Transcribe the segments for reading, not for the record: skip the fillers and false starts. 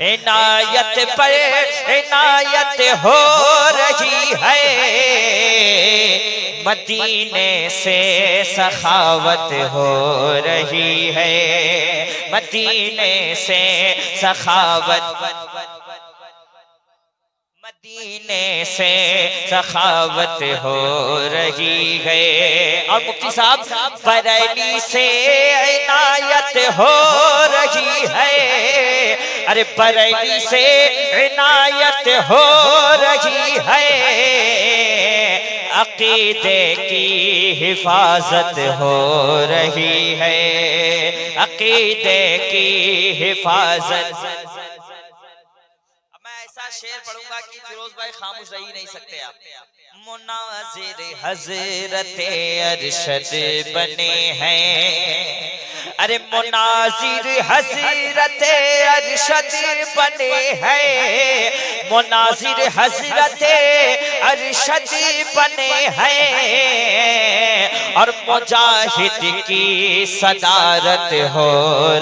इनायत पर इनायत हो रही है, मदीने से सखावत हो रही है, मदीने से सखावत, मदीने से सखावत हो रही है। और मुफ्ती साहब बरेली से इनायत हो रही है, अरे बरेली से इनायत हो रही है, अकीदे की हिफाजत हो रही है, अकीदे की हिफाजत। ऐसा शेर पढ़ूंगा कि फिरोज भाई खामोश रह ही नहीं सकते आप। मुनाजिर हजरत अरशद बने हैं, अरे मुनाजिर हजरत अरशद बने हैं, मुनाजिर हजरत अरशद बने हैं, और मुजाहिद की सदारत हो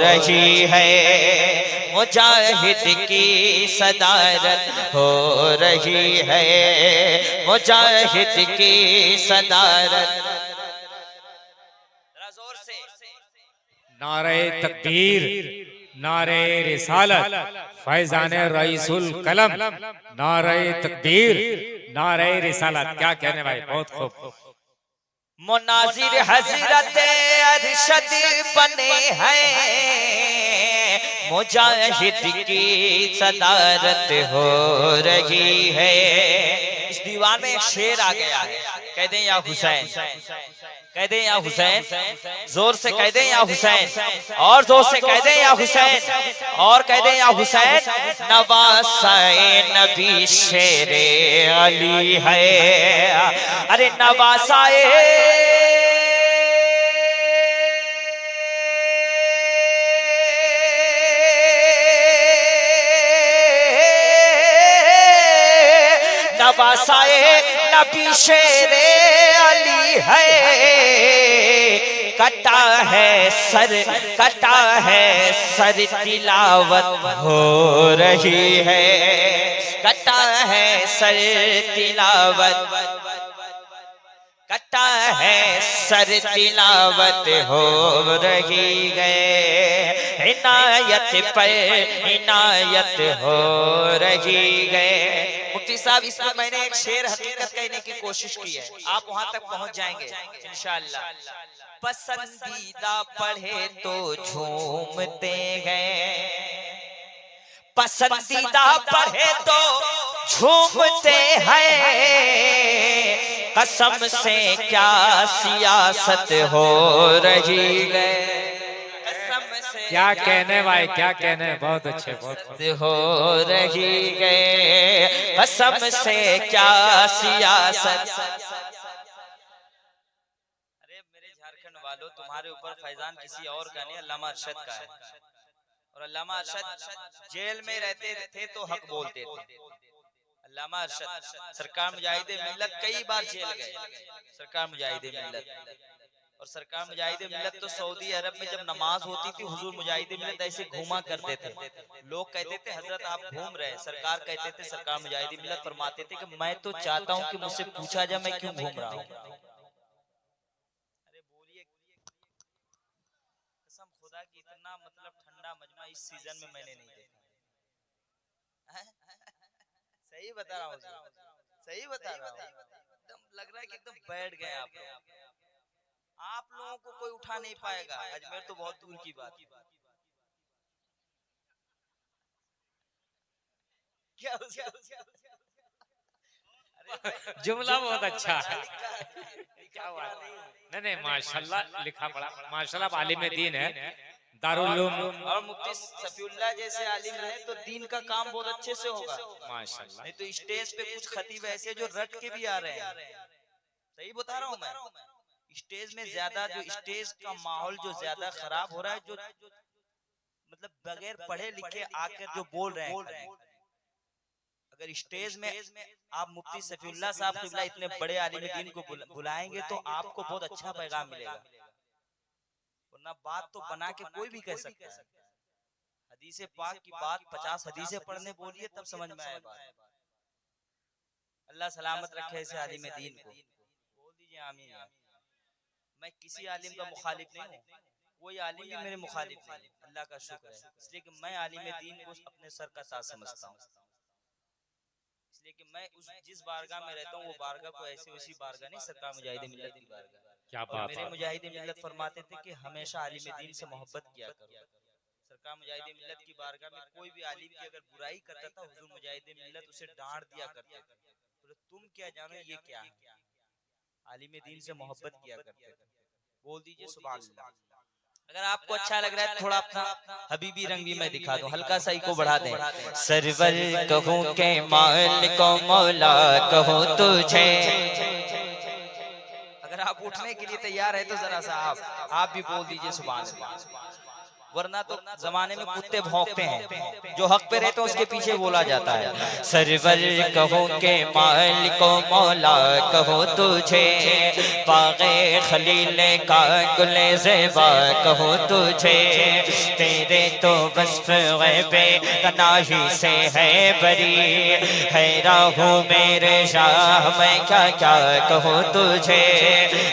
रही है, मुजाहिद की सदारत हो रही है, मुजाहिद की सदारत। जोर से नारे तकबीर, नारे रिसालत, फैजान रईसुल कलम, नारे तकबीर, नारे रिसालत। क्या कहने भाई, बहुत खूब। मुनाजिर हजरत अरशद बने हैं, मुजाहिद की सदारत हो रही है। इस दीवार में एक शेर आ गया है, कह दें या हुसैन, कह दें या हुसैन, जोर से कह दें या हुसैन, और जोर से कह दें या हुसैन, और कह दें या हुसैन। नवासाए नबी शेरे अली है, अरे नवासाए नवासाए नबी शेरे अली है, कटा है सर, कटा है सर, तिलावत हो रही है, कटा है सर, तिलावत, कटा है सर, तिलावत हो रही है, इनायत पर इनायत हो रही है। मुफ्ती साहब, इसमें मैंने एक शेर हकीकत कहने की कोशिश की है, आप वहां तक पहुंच जाएंगे इंशाअल्लाह। पसंदीदा पढ़े तो झूमते हैं, पसंदीदा पढ़े तो झूमते हैं, कसम से क्या सियासत हो रही है, क्या कहने भाई, क्या कहने, बहुत अच्छे, बहुत हो रही है, कसम से क्या सियासत। अरे मेरे झारखंड वालों, तुम्हारे ऊपर फैजान किसी और का नहीं, अल्लामा अरशद का है, और अल्लामा अरशद जेल में रहते थे तो हक बोलते थे। अल्लामा अरशद सरकार मुजाहिदे मिल्लत कई बार जेल गए, सरकार मुजाहिदे मिल्लत, और सरकार मुजाहिदे मिल्लत तो सऊदी अरब में जब नमाज होती थी, हुजूर मुजाहिदे मिल्लत ऐसे घूमा करते थे, लोग कहते थे हजरत आप घूम रहे हैं, सरकार कहते थे, सरकार मुजाहिदे मिल्लत फरमाते थे कि मैं तो चाहता हूं कि मुझसे पूछा जाए मैं क्यों घूम रहा हूं। अरे बोलिए, कसम खुदा की, इतना मतलब ठंडा मजमा इस सीजन में मैंने नहीं देखा। सही बता रहा हूँ, सही बता रहा हूँ, एकदम लग रहा है कि एकदम बैठ गए आप लोग, आप लोगों को कोई उठा नहीं पाएगा, अजमेर तो बहुत दूर की बात। क्या जुमला बहुत अच्छा है। क्या बात, नहीं नहीं माशाल्लाह, लिखा पढ़ा माशाल्लाह, आलिम दीन है, दारुल उलूम, और मुफ्ती सफीउल्लाह जैसे आलिम रहे तो दीन का काम बहुत अच्छे से होगा माशाल्लाह। नहीं तो स्टेज पे कुछ खतीब ऐसे जो रट के भी आ रहे हैं, सही बता रहा हूँ मैं, स्टेज में ज्यादा जो स्टेज का माहौल जो ज्यादा खराब हो रहा है, जो मतलब बगैर पढ़े लिखे आकर जो बोल रहे हैं। अगर स्टेज में आप मुफ्ती सफीउल्लाह साहब किबला इतने बड़े आलिम दीन को बुलाएंगे तो आपको बहुत अच्छा पैगाम मिलेगा, वरना बात तो बना के कोई भी कह सकता है। हदीसे पाक की बात 50 हदीसें पढ़ने बोलिए तब समझ में आए बात। अल्लाह सलामत रखे ऐसे आलिम दीन को। बोल दीजिए आमीन यार। मैं किसी आलिम का मुखालिफ नहीं हूँ, कोई आलिम भी मेरे मुखालिफ नहीं, अल्लाह का शुक्र है। इसलिए कि मैं आलिम दीन को अपने सर का ताज समझता हूँ। इसलिए कि मैं उस जिस बारगाह में रहता हूँ वो बारगाह को ऐसे वैसी बारगाह नहीं, सरकार मुजाहिद मिल्लत की बारगाह। क्या और बात मेरे है। मुजाहिद मिल्लत फरमाते थे कि हमेशा आलिम दीन से मोहब्बत किया करो। सरकार मुजाहिद मिल्लत की बारगाह में कोई भी आलिम की अगर बुराई करता था, हुजूर मुजाहिद मिल्लत उसे डांट दिया करते थे। तो तुम क्या जानो ये क्या है, आलिम दीन से मोहब्बत किया करते थे। बोल दीजिए सुभान अल्लाह। अगर आपको अच्छा लग रहा है थोड़ा अपना हबीबी रंग भी मैं दिखा दूं, हल्का सा इको बढ़ा दें। सरवर कहूं के मालिक को मौला कहूं तुझे। अगर आप उठने के लिए तैयार है तो जरा सा आप भी बोल दीजिए सुभान अल्लाह। वरना तो जमाने में कुत्ते भौंकते हैं, जो हक पे रहते हैं उसके पीछे बोला जाता है। सरवर कहो के मालिक को मौला कहो तुझे, बागे खलीले का गुले ज़ेबा कहो तुझे। तेरे तो वस्फ गैबे तनाही से है बरी, हैरान हूँ मेरे शाह मैं क्या क्या कहो तुझे।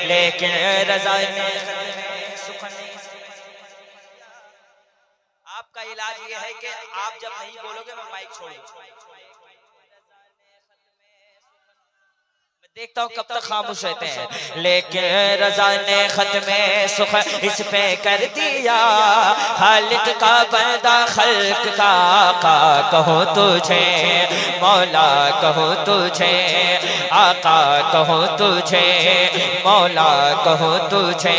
लेकिन रज़ा ने आपका इलाज ये है कि आप जब नहीं बोलोगे मैं माइक छोड़ दूं। देखता हूँ कब तक खामोश रहते हैं। लेकिन रज़ा ने खत्मे सुख इस पे कर दिया, खालिक का बंदा खल्क का आका कहो तुझे, मौला कहो तुझे, आका कहो तुझे, मौला कहो तुझे।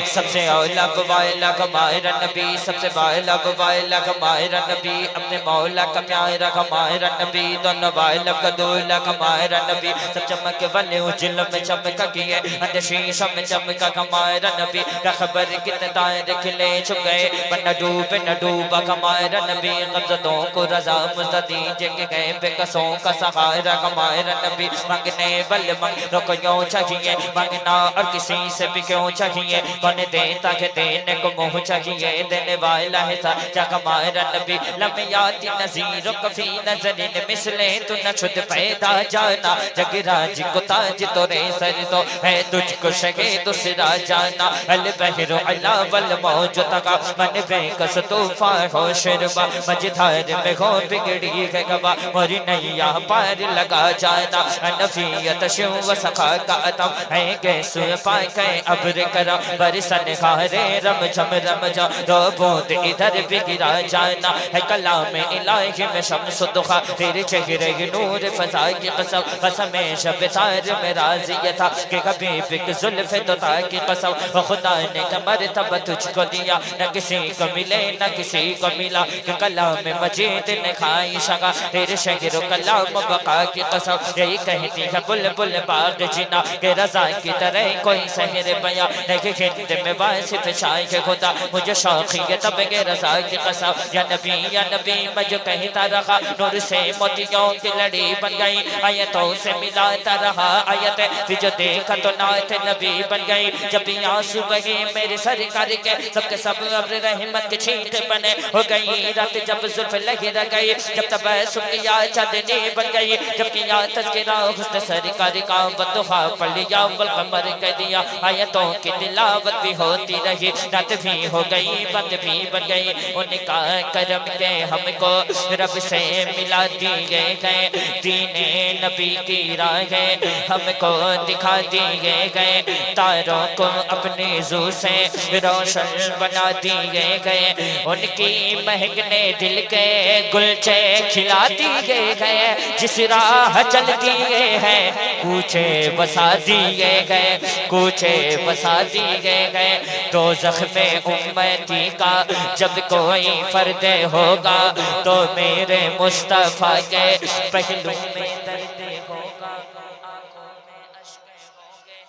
सबसे औला वायला कमायरा नबी, सबसे वायला वायला कमायरा नबी, अपने मौला का प्यारा कमायरा नबी, दोनों वायला का दूल्हा कमायरा नबी। सब चमक वाले उजल में चमका किए, शीशा में चमका कमायरा नबी। का खबर कितने तारे खिले छुप गए, पर न डूबा कमायरा नबी। कब्ज़तों को रज़ा मुस्तदी जग गए, बेकसों का सहारा कमायरा नबी। मांगने वाले मंगों को यूं चाहिए, मांगना और किसी से भी क्यों चाहिए। कौन देता के देने को मुँह चाहिए, देने वाला है साजा कमायरा नबी। लम याति नज़ीर कफ़ी नज़रिन मिसले तू न खुद पैदा जाना, जगराज को ताज तो रे सर तो है तुझको शके दूसरा जाना। अल बहरो अला वल मौज तका मन बेकस तूफा हो शर्बा, मझधार में हो बिगड़ी है गवा मोरी नैया पार लगा जाना। अनफियत शिव व सखा का अतम है गैसु पाके अब्र करा, बरसन खारे रम जा दो बूंद इधर भी गिरा जाना। है कलाम इलाही में शम्स दुखा, तेरे चेहरे नूर फजा की कसम, कसम शब तार में राज़िया था कि कभी बिक जुल्फ़े तो ता की कसम। खुदा ने कमर तब तुझको दिया, न किसी को मिले न किसी को मिला, कि कलाम मजीद ने खाई शगा, तेरे शहर कलाम बका की कसम। यही कहती है बुलबुल बाग जिना, के रज़ा की तरह कोई शहर बया नहीं। हिंद में वासिफ शाह के खुदा, मुझे शौक़ी है तब के रज़ा की कसम। या नबी मैं जो कहता रहा, नूर से मोतियों की लड़ी बन गई, आयतों से मिलाता रहा आयत, फिर जो देखा तो नात नबी बन गई। जब भी आंसू बहे मेरे सरकार के, सबके सब अब्र रहमत के छींट बने हो गई। रात जब जुल्फ लगी रह गई, जब तबस्सुम की याद चांदनी बन गई, जब की याद तज़किरा हुस्न सरकार का बदुहा पढ़ लिया वल कमर कह दिया। आयतों की तिलावत भी होती रही, रात भी हो गई बंद भी बन गई। उनका करम के हमको रब से मिला दिए गए, दीने नबी की राहें हमको दिखा दिए गए, तारों को अपने जू से रोशन बना दिए गए। उनकी महकने दिल के गुलचे खिला दिए गए, जिस राह चल दिए हैं कूचे बसा दिए गए, कूचे बसा दिए गए। दोज़ख में उम्मती का जब कोई फर्द होगा, तो मेरे मुस्तफा के पहलू में दर्द होगा, आंखों में अश्क होंगे।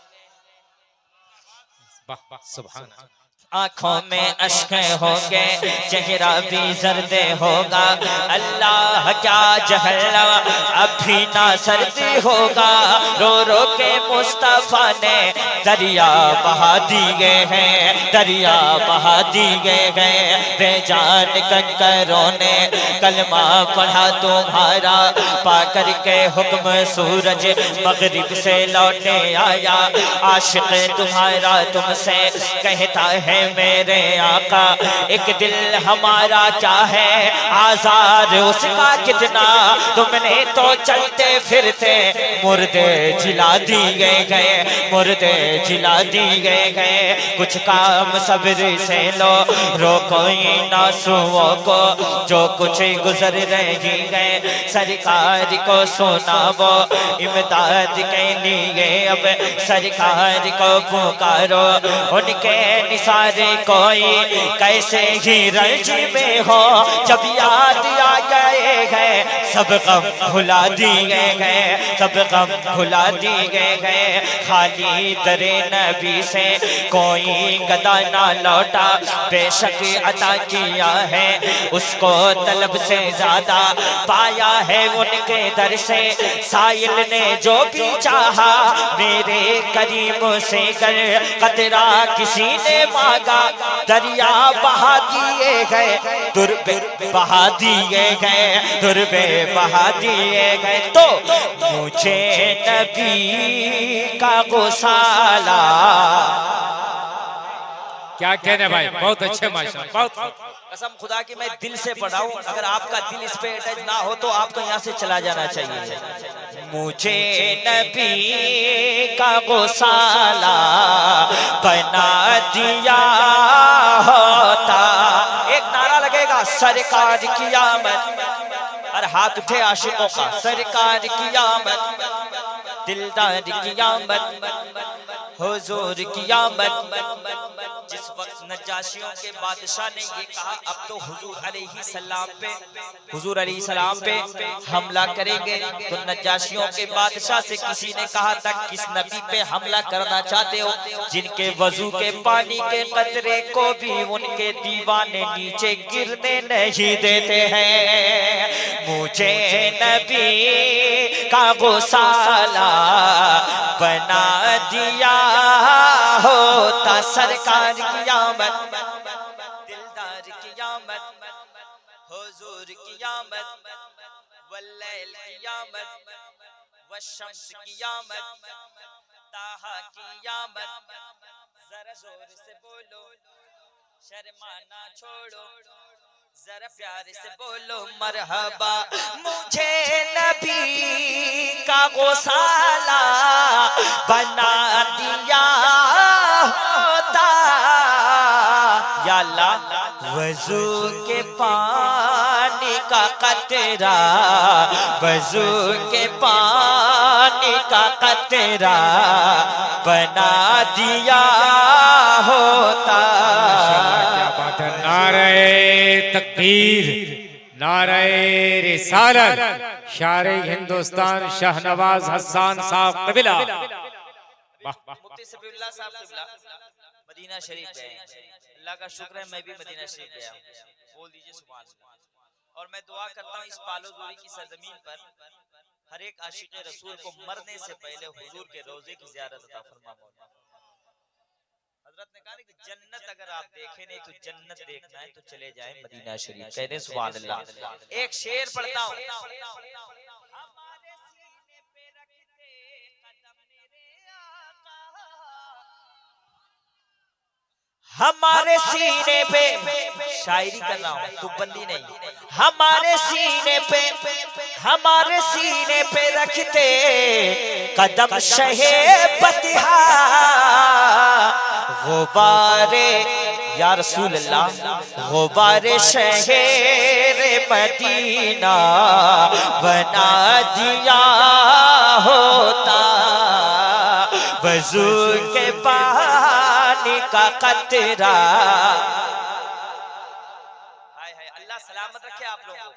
वाह सुभान अल्लाह। आंखों में अश्कें होंगे, चेहरा भी जर्दे होगा। अल्लाह क्या जहन्नम अब भी ना सर्दी होगा। रो रो के मुस्तफा ने दरिया बहा दिए हैं, दरिया बहा दिए हैं। बेजान कंकरों ने कलमा पढ़ा तुम्हारा, पाकर के हुक्म सूरज मगरिब से लौटे आया। आशिक तुम्हारा तुमसे कहता है मेरे आका, एक दिल हमारा क्या है आजाद उसका कितना। तुमने तो चलते फिरते मुर्दे जिला दिए गए, मुर्दे जिला दिए गए। कुछ काम सब्र से लो, रोको इन आंसुओं को जो कुछ गुजर रही गए। सरकार को सुनाओ इमदाद के लिए, अब सरकार को पुकारो। उनके निसारे कोई कैसे ही रंज में हो, जब याद आ गए हैं सब गम भुला दिए गए, सब गम भुला दिए गए। खाली दरे नबी से कोई गदा ना लौटा, बेशक अता किया है उसको तलब से ज्यादा पाया है उनके दर से। साइल ने जो भी चाहा मेरे करीम से कर, कतरा किसी ने मांगा दरिया बहा दिए गए, दुर्बे बहा दिए गए, दुर्बे बहा दिए गए। तो मुझे नबी का गुसाला, क्या कहने भाई, बहुत अच्छे माशाल्लाह, बहुत। कसम खुदा की मैं दिल से पढ़ाऊं, अगर आपका दिल इस पे अटैच ना हो तो आपको यहाँ से चला जाना चाहिए। मुझे नबी का गुसाला बना दिया होता, एक नारा लगेगा सरकार की आमद, और हाथ उठे आशिकों का, सरकार की आमद, दिलदार की आमद, हुजूर की आमद। जिस वक्त नजाशियों के बादशाह ने ये कहा अब तो हुजूर अलैहिस्सलाम पे हमला करेंगे, तो नजाशियों के बादशाह से किसी ने कहा था किस नबी पे हमला करना चाहते हो जिनके वजू के पानी के कतरे को भी उनके दीवाने नीचे गिरने नहीं देते हैं। मुझे नबी का गुसाला बना दिया होता, सरकार की आमद, दिलदार की आमद, हुजूर की आमद, वल्लैल की आमद, वशम्स की आमद, ताहा की आमद। जरा जोर से बोलो, शर्माना छोड़ो, जरा प्यार से बोलो मरहबा। मुझे नबी का गुसाला बना दिया होता, या अल्लाह वजू के पानी का कतरा, वजू के पानी का कतरा बना दिया होता। क्या बात है, नारे तकबीर, नारे रिसालत, शारे हिंदुस्तान शाहनवाज हसन साहब कबीला। मुफ्ती सफीउल्लाह साहब क़िबला मदीना शरीफ गए, अल्लाह का शुक्र है मैं भी मदीना शरीफ गया, बोल दीजिए सुभान अल्लाह। और मैं दुआ करता हूँ इस पालोजोरी की सरजमीन पर हर एक आशिक रसूल को मरने से पहले हुजूर के रोजे की ज़ियारत अता फरमा। हजरत ने कहा कि जन्नत अगर आप देखे नहीं तो जन्नत देखना है तो चले जाए मदीना शरीफ, कह दे सुभान अल्लाह। एक शेर पढ़ता हूँ, हमारे सीने पे, शायरी कर रहा हूँ तुकबंदी नहीं, हमारे सीने पे, हमारे सीने पे रखते कदम शहे बतिहा, गुबारे या रसूल अल्लाह, गुबारे शहर मदीना बना दिया होता, वजू के पानी का कतरा। हाय हाय, अल्लाह सलामत रखे आप लोगों को,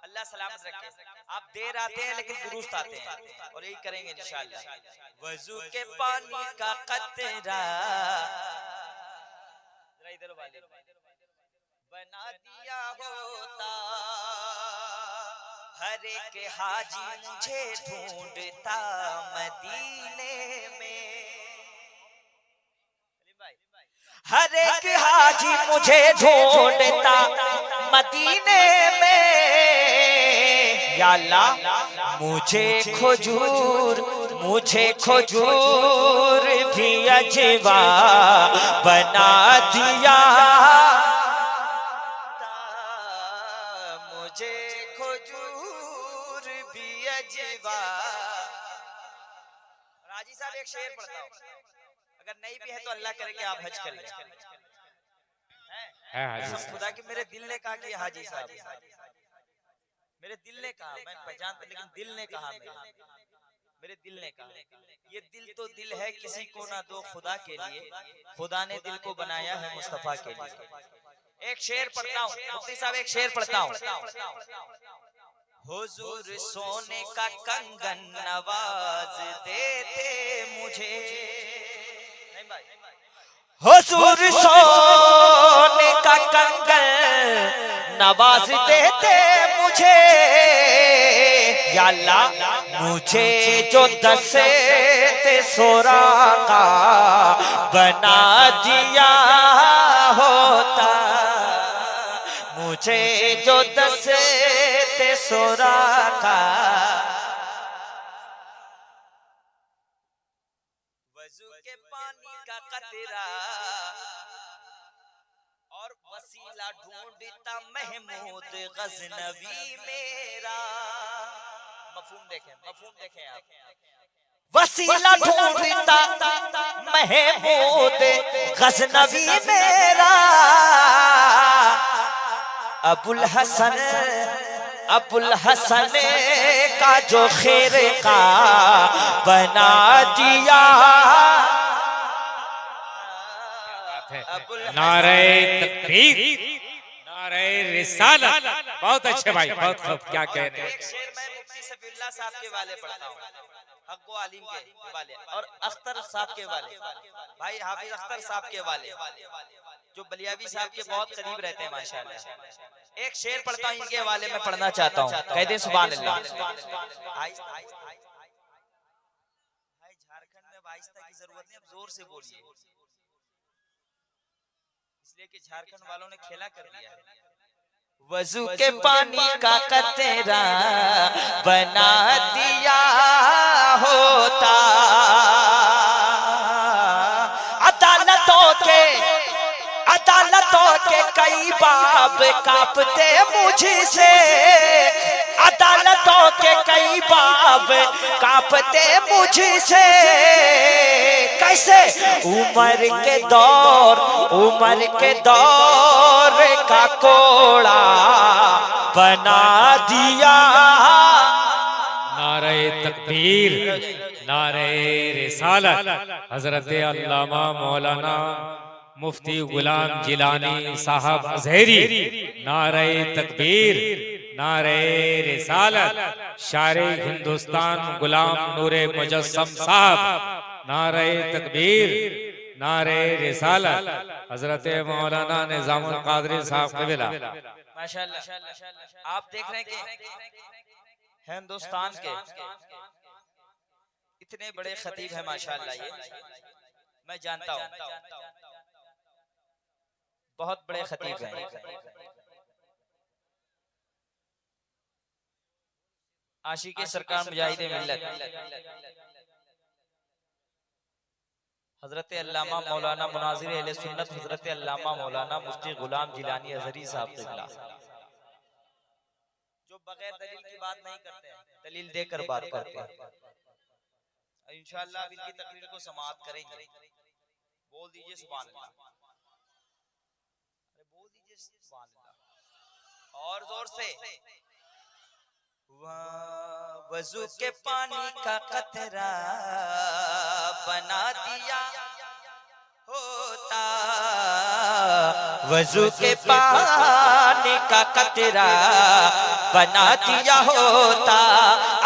अल्लाह सलामत रखे। आप देर आते हैं लेकिन दुरुस्त आते हैं और यही करेंगे इंशाअल्लाह। वजू के पानी का कतरा इधर वाले बना दिया होता हर एक हाजी मुझे ढूंढता मदीने में, हर एक हाजी मुझे ढूंढता मदीने में, या अल्लाह मुझे खजूर भी अजवा बना दिया, मुझे खजूर भी अजवा। राजी साहब एक शेर पढ़ता हूँ, अगर नहीं भी है तो अल्लाह करे कि आप हज कर लें। खुदा की मेरे दिल ने कहा कि हाजी साहब, मेरे दिल ने कहा, मैं पहचानता लेकिन दिल ने कहा, मेरे दिल ने कहा, ये दिल तो दिल है किसी को ना दो खुदा के लिए, खुदा ने दिल को बनाया है मुस्तफा के लिए। एक शेर पढ़ता हूँ मुफ्ती साहब, एक शेर पढ़ता हूँ। हुजूर सोने का कंगन नवाज देते मुझे, हुजूर सोने का कंगन नवाज देते मुझे, या अल्लाह मुझे जो दशेत सोरा का बना दिया होता, मुझे जो दशेत सोरा का, वजू के पानी का कतरा और वसीला ढूंढता महमूद गजनवी मेरा। मफहूम देखें आप, वसीला ढूंढता महमूद गजनवी मेरा, अबुल हसन का जो खैर का बना दिया, नारे तकबीर, नारे रिसालत। बहुत अच्छे भाई, बहुत खूब, क्या कह रहे हैं। एक शेर मैं मुफ्ती सफीउल्लाह साहब के वाले पढ़ता हूँ, हक़्क़ो आलिम के वाले, और अख्तर साहब के वाले, भाई हाफिज अख्तर साहब के वाले, जो बलियावी साहब के बहुत करीब रहते हैं माशाअल्लाह। एक शेर पढ़ता हूँ इनके हवाले में, पढ़ना चाहता हूँ, कह दे सुभान अल्लाह। भाई झारखंड में वाइस्ता की जरूरत नहीं, अब जोर से बोलिए, इसलिए कि झारखंड वालों ने खेला कर दिया है। वजू के पानी का कतरा बना दिया होता, अदालतों के कई बाब कांपते मुझसे, अदालतों के कई बाब कांपते मुझसे, कैसे उम्र के दौर का कोड़ा बना दिया, नारे तकबीर, नारे रिसालत। हजरत अल्लामा मौलाना मुफ्ती गुलाम जिलानी साहब अजहरी, नारे तकबीर, नारे रिसालत। शारे हिंदुस्तान गुलाम नूरे मुजस्सम साहब, नारे तकबीर, नारे रिसालत। हजरत मौलाना निजामुल कादरी साहब क़िबला। माशाअल्लाह आप देख रहे हैं कि हिंदुस्तान के इतने बड़े खतीब हैं माशाअल्लाह, ये मैं जानता हूँ, बहुत बड़े खतीब हैं। आशिक़े सरकार मुजाहिदे मिल्लत हजरत अल्लामा मौलाना मुनाज़िर अहले सुन्नत हजरत अल्लामा मौलाना मुफ्ती गुलाम जिलानी अज़हरी साहब क़िबला, जो बगैर दलील की बात नहीं करते हैं, दलील देकर बात करते हैं। इंशाअल्लाह इनकी तकरीर को समाअत करेंगे। बोल दीजिए सुभान अल्लाह, बोल दीजिए सुभान अल्लाह और जोर से। वजू के पानी का कतरा बना दिया होता, वजू के पानी का कतरा बना दिया होता,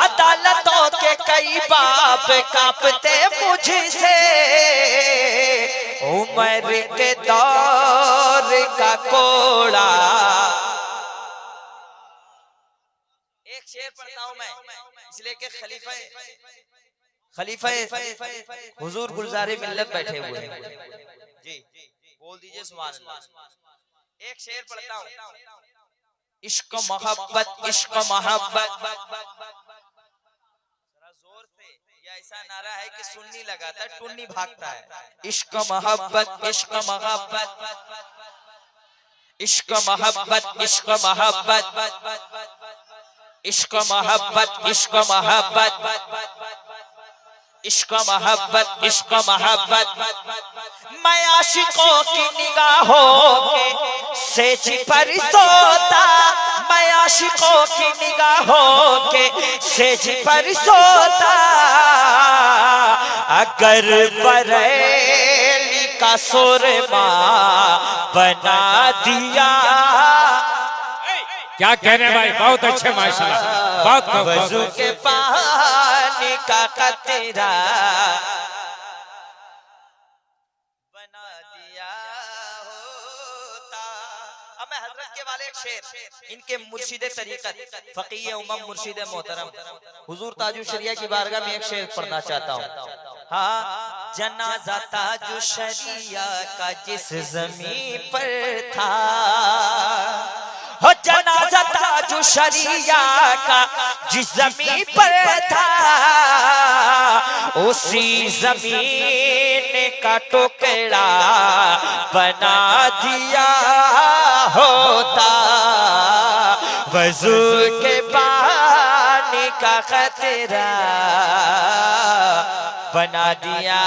अदालतों के कई बाब कांपते मुझसे, उमर के दौर का कोड़ा। एक शेर पढ़ता हूं मैं, इसलिए कि खलीफा हुजूर गुलजारे मिल्लत बैठे हुए हैं जी, बोल दीजिए सुभान अल्लाह। एक शेर पढ़ता हूं, इश्क मोहब्बत इश्क मोहब्बत, जोर से, या ऐसा नारा है कि सुन नहीं लगाता, टुन्नी भागता है। इश्क मोहब्बत इश्क मोहब्बत, इश्क मोहब्बत इश्क मोहब्बत, इश्क मोहब्बत इश्क मोहब्बत, इश्क मोहब्बत इश्क मोहब्बत। मैं आशिकों की निगाहों के सेज पर सोता, मैं आशिकों की निगाहों के सेज पर सोता। अगर बरेली का सुरमा बना दिया। क्या कहने भाई, बहुत अच्छे माशाल्लाह, बहुत वज़ू के पानी का कतरा बना दिया होता। अब मैं हजरत के वाले एक शेर, इनके मुर्शिदे तरीकत फकीह उम्मम मुर्शिद मोहतरम हुजूर ताजु शरिया की बारगाह में एक शेर पढ़ना चाहता हूँ। हाँ, जनाजा ताजु शरिया का जिस जमीन पर था, हो जनाजा ताजु शरिया का जिस जमीन पर था, उसी जमीन का टुकड़ा बना दिया होता। वज़ू के पानी का खतरा बना दिया